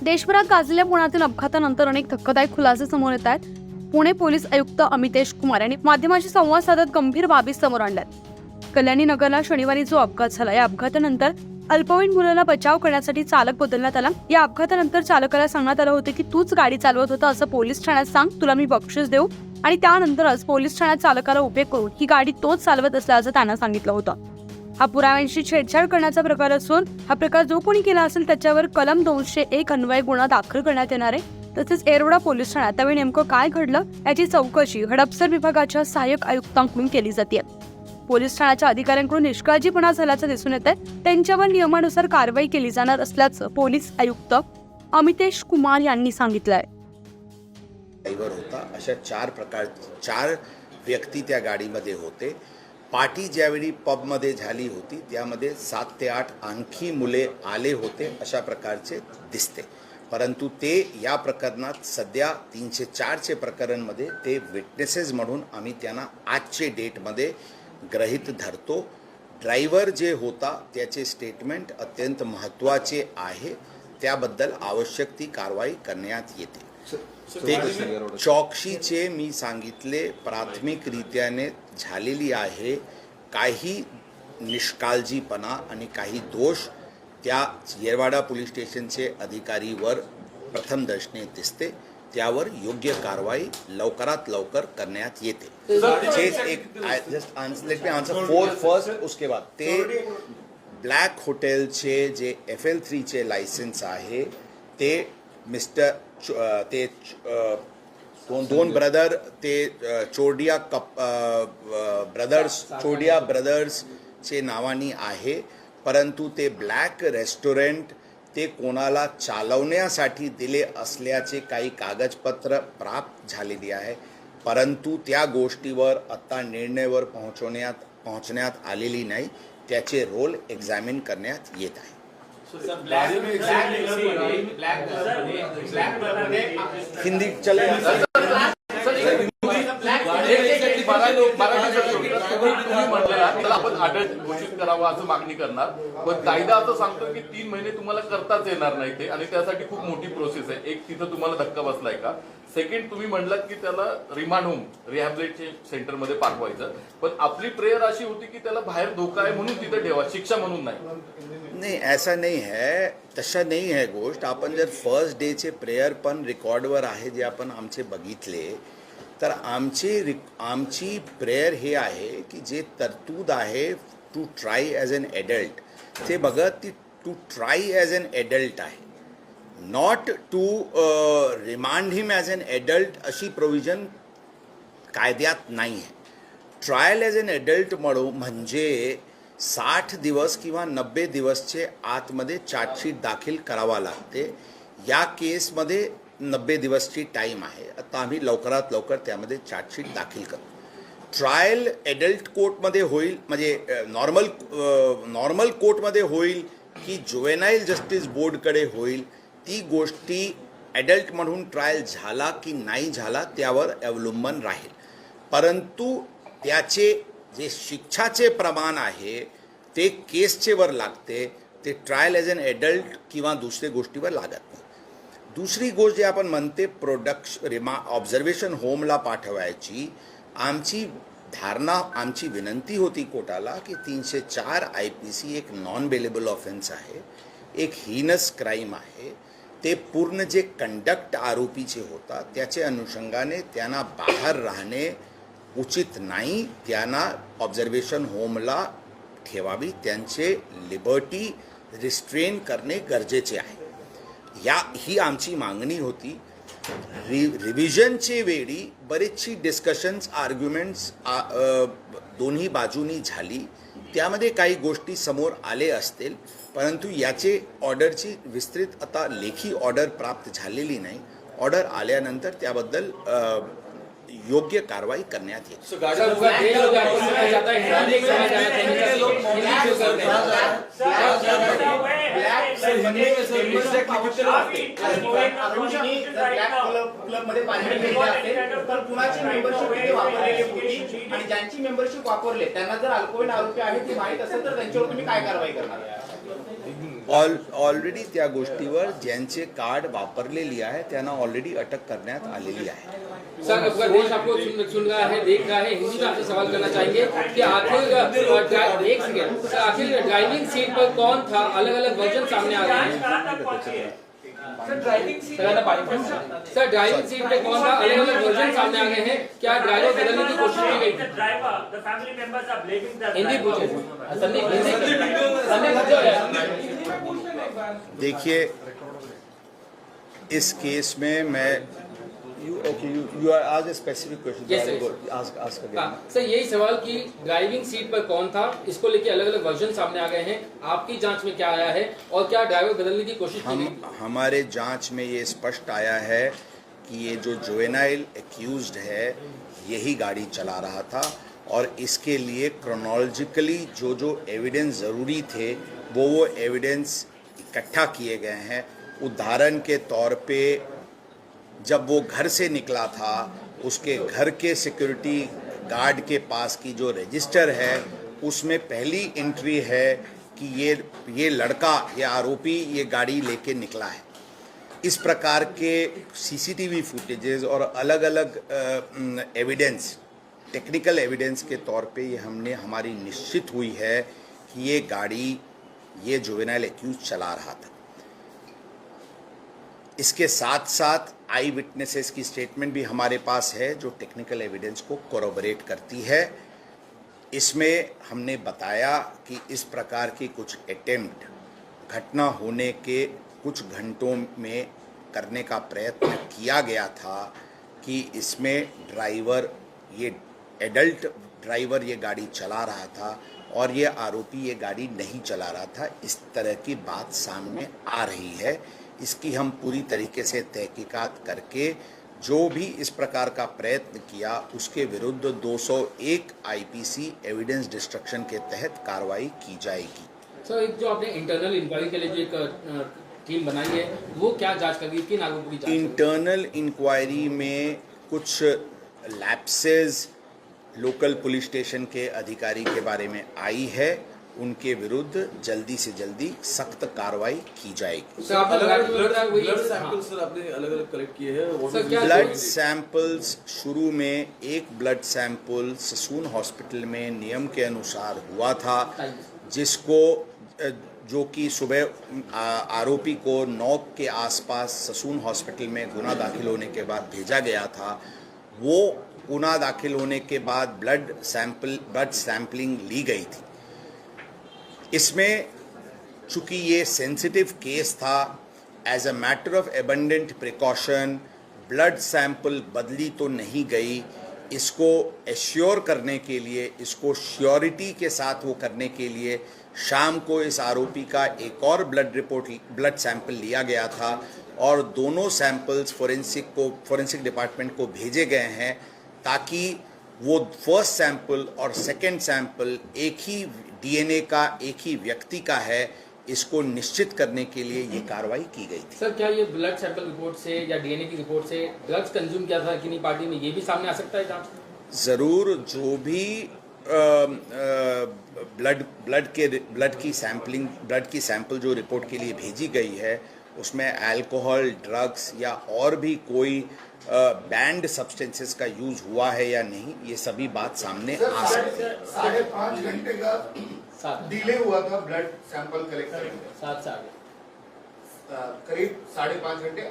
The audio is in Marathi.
देशभरात गाजलेल्या पुण्यातील अपघातानंतर अनेक धक्कादायक खुलासे समोर येत आहेत. पुणे पोलीस आयुक्त अमितेश कुमार यांनी माध्यमांशी संवाद साधत गंभीर बाबी समोर आणल्यात. कल्याणी नगरला शनिवारी जो अपघात झाला, या अपघातानंतर अल्पवयीन मुलाला बचाव करण्यासाठी चालक बदलण्यात आला. या अपघातानंतर चालकाला सांगण्यात आलं होतं की तूच गाडी चालवत होता, असं पोलीस ठाण्यात सांग, तुला मी बक्षीस देऊ. आणि त्यानंतरच पोलीस ठाण्यात चालकाला उभे करून ही गाडी तोच चालवत असल्याचं त्यांना सांगितलं होतं. हा पुराव्यांशी छेडछाड करण्याचा प्रकार असून हा प्रकार जो कोणी केला असेल त्याच्यावर कलम 201 अन्वये गुन्हा दाखल करण्यात येणार आहे. तसेच येरवडा पोलीस ठाण्यात त्यावेळी नेमकं काय घडलं याची चौकशी हडपसर विभागाच्या सहाय्यक आयुक्तांकडून केली जाते. पोलीस ठाण्याच्या अधिकाऱ्यांकडून निष्काळजीपणा झाल्याचं दिसून येत आहे. त्यांच्यावर नियमानुसार कारवाई केली जाणार असल्याचं पोलीस आयुक्त अमितेश कुमार यांनी सांगितलंय. ड्रायव्हर होता, अशा चार व्यक्ती त्या गाडीमध्ये होते. पार्टी ज्यावेळी पबमध्ये झाली होती त्यामध्ये 7 ते 8 आणखी मुले आले होते अशा प्रकारचे दिसते. परंतु ते या प्रकरणात सध्या 304चे प्रकरणमध्ये ते विटनेसेस म्हणून आम्ही त्यांना आजचे डेटमध्ये गृहीत धरतो. ड्रायव्हर जे होता त्याचे स्टेटमेंट अत्यंत महत्त्वाचे आहे, त्याबद्दल आवश्यक ती कारवाई करण्यात येते. ते चौकशीचे मी सांगितले प्राथमिकरित्याने झालेली आहे. काही निष्काळजीपणा आणि काही दोष त्या येरवाडा पोलीस स्टेशनचे अधिकारीवर प्रथमदर्शनी दिसते, त्यावर योग्य कारवाई लवकरात लवकर करण्यात येते. लेट मी आन्सर फर्स्ट, उसके बाद ते ब्लॅक हॉटेलचे जे FL3चे लायसन्स आहे ते मिस्टर ते दोन ब्रदर ते चोडिया ब्रदर्सचे नावानी आहे. परंतु ते ब्लॅक रेस्टॉरंट ते कोणाला चालवण्यासाठी दिले असल्याचे काही कागदपत्र प्राप्त झालेली आहे. परंतु त्या गोष्टीवर आता निर्णयावर पोहोचण्यात आलेली नाही. त्याचे रोल एक्झामिन करण्यात येत आहे. हिंदी चले आपण अटक घोषित करावा असं मागणी करणार, पण कायदा असं सांगतो की 3 महिने तुम्हाला करताच येणार नाही ते, आणि त्यासाठी खूप मोठी प्रोसेस आहे. एक, तिथं तुम्हाला धक्का बसलाय का? सेकंड, तुम्ही म्हणलात की त्याला रिमांड होम रिहॅबिलिटेशन सेंटरमध्ये पाठवायचं, पण आपली प्रेयर अशी होती की त्याला बाहेर धोका आहे म्हणून तिथे ठेवा, शिक्षा म्हणून नाही. ऐसा नाही है, तशा नाही है गोष्ट. आपण जर फर्स्ट डेचे प्रेयर पण रेकॉर्डवर आहे जे आपण आमचे बघितले, तर आमची प्रेयर हे आहे की जे तरतूद आहे to try as an adult, ते बघत ती to try as an adult आहे, not to remand him as an adult अशी प्रोव्हिजन कायद्यात नाही आहे. ट्रायल ॲज एन ॲडल्ट म्हणजे 60 दिवस किंवा 90 दिवसचे आतमध्ये चार्जशीट दाखल करावा लागते. या केसमध्ये 90 दिवसची टाईम आहे. आता आम्ही लवकरात लवकर त्यामध्ये चार्जशीट दाखल करू. ट्रायल ॲडल्ट कोर्टमध्ये होईल, म्हणजे नॉर्मल कोर्टमध्ये होईल की जुवेनाईल जस्टिस बोर्डकडे होईल, ती गोष्टी ॲडल्ट म्हणून ट्रायल झाला की नाही झाला त्यावर अवलंबून राहील. परंतु त्याचे जे शिक्षाचे प्रमाण आहे ते केसचे वर लागते, ते ट्रायल ॲज एन ॲडल्ट किंवा दुसऱ्या गोष्टीवर लागत नाही. दुसरी गोष्ट जे आपण म्हणते ऑब्झर्वेशन होमला पाठवायची, आमची धारणा, आमची विनंती होती कोर्टाला की 304 IPC एक नॉन बेलेबल ऑफेन्स आहे, एक हीनस क्राईम आहे. ते पूर्ण जे कंडक्ट आरोपीचे होता त्याचे अनुषंगाने त्यांना बाहेर राहणे उचित नाही. त्यांना ऑब्झर्वेशन होमला ठेवावी, त्यांचे लिबर्टी रिस्ट्रेन करणे गरजेचे आहे. ही आमची मागणी होती. रिव्हिजनचे वेळी बरेचशी डिस्कशन्स, आर्ग्युमेंट्स दोन्ही बाजूनी झाली. त्यामध्ये काही गोष्टी समोर आले असतील, परंतु याचे ऑर्डरची विस्तृत आता लेखी ऑर्डर प्राप्त झालेली नाही. ऑर्डर आल्यानंतर त्याबद्दल योग्य कारवाई करण्यात येईल. ज्यांची मेंबरशिप वापरले त्यांना जर अल्पवयीन आरोपी आहेत ते माहीत असेल तर त्यांच्यावर तुम्ही काय कारवाई करणार? ऑलरेडी त्या गोष्टीवर ज्यांचे कार्ड वापरलेली आहे त्यांना ऑलरेडी अटक करण्यात आलेली आहे. सर, अगर देश आपको सुन रहा है, देख रहा है, हिंदी में आपसे सवाल करना चाहेंगे कि आखिर ड्राइविंग सीट पर कौन था? अलग अलग वर्जन सामने आ रहे हैं. सर, ड्राइविंग सीट पे कौन था? अलग अलग वर्जन सामने आ गए हैं. क्या ड्राइवर बदलने की कोशिश की गई? हिंदी पूछे. देखिए, इस केस में मैं यू आर आज specific question ask again. Sir, यही सवाल कि ड्राइविंग सीट पर कौन था, इसको लेके अलग अलग वर्जन सामने आ गए हैं. आपकी जांच में क्या आया है और क्या ड्राइवर बदलने की कोशिश की गई? हमारे जांच में ये स्पष्ट आया है कि ये जो जुवेनाइल एक्यूज्ड है यही गाड़ी चला रहा था और इसके लिए क्रोनोलॉजिकली जो एविडेंस ज़रूरी थे वो एविडेंस इकट्ठा किए गए हैं. उदाहरण के तौर पे जब वो घर से निकला था उसके घर के सिक्योरिटी गार्ड के पास की जो रजिस्टर है उसमें पहली एंट्री है कि ये लड़का, ये आरोपी ये गाड़ी लेके निकला है. इस प्रकार के सीसीटीवी फुटेजेस और अलग अलग एविडेंस, टेक्निकल एविडेंस के तौर पे ये हमारी निश्चित हुई है कि ये गाड़ी ये जुवेनाइल एक्यूज चला रहा था. इसके साथ साथ आई विटनेसेस की स्टेटमेंट भी हमारे पास है जो टेक्निकल एविडेंस को कोरोबरेट करती है. इसमें हमने बताया कि इस प्रकार की कुछ अटेम्प्ट घटना होने के कुछ घंटों में करने का प्रयत्न किया गया था कि इसमें ड्राइवर, ये एडल्ट ड्राइवर ये गाड़ी चला रहा था और ये आरोपी ये गाड़ी नहीं चला रहा था. इस तरह की बात सामने आ रही है. इसकी हम पूरी तरीके से तहकीकात करके जो भी इस प्रकार का प्रयत्न किया उसके विरुद्ध 201 आईपीसी एविडेंस डिस्ट्रक्शन के तहत कार्रवाई की जाएगी. सर, एक जो आपने इंटरनल इंक्वायरी के लिए जो एक टीम बनाई है वो क्या जांच करेगी? किन आरोपों की जांच? इंटरनल इंक्वायरी में कुछ लैप्सेस लोकल पुलिस स्टेशन के अधिकारी के बारे में आई है. उनके विरुद्ध जल्दी से जल्दी सख्त कार्रवाई की जाएगी. सर, आपने ब्लड सैंपल्स सर आपने अलग अलग कलेक्ट किए हैं. ब्लड सैंपल्स शुरू में एक ब्लड सैंपल ससून हॉस्पिटल में नियम के अनुसार हुआ था जिसको जो कि सुबह आरोपी को 9 के आसपास ससून हॉस्पिटल में गुना दाखिल होने के बाद भेजा गया था. वो गुना दाखिल होने के बाद ब्लड सैंपलिंग ली गई थी. इसमें चूँकि ये सेंसिटिव केस था, as a matter of abundant precaution blood sample बदली तो नहीं गई. इसको एश्योर करने के लिए, इसको श्योरिटी के साथ वो करने के लिए शाम को इस आरोपी का एक और ब्लड सैंपल लिया गया था और दोनों सैंपल्स फोरेंसिक डिपार्टमेंट को भेजे गए हैं ताकि वो फर्स्ट सैंपल और सेकंड सैंपल एक ही डीएनए का, एक ही व्यक्ति का है, इसको निश्चित करने के लिए ये कार्रवाई की गई थी. सर, क्या ये ब्लड सैंपल रिपोर्ट से या डीएनए की रिपोर्ट से ड्रग्स कंज्यूम किया था कि नहीं पार्टी में, ये भी सामने आ सकता है जांच? ज़रूर. जो भी ब्लड की सैंपल जो रिपोर्ट के लिए भेजी गई है उसमें अल्कोहल, ड्रग्स या और भी कोई बैंड सब्सटेंसेस का यूज हुआ है या नहीं, ये सभी बात सामने आ सकती है. 5.5 घंटे का डिले हुआ था ब्लड सैंपल कलेक्ट करने में. 7 से आगे करीब 5.5 घंटे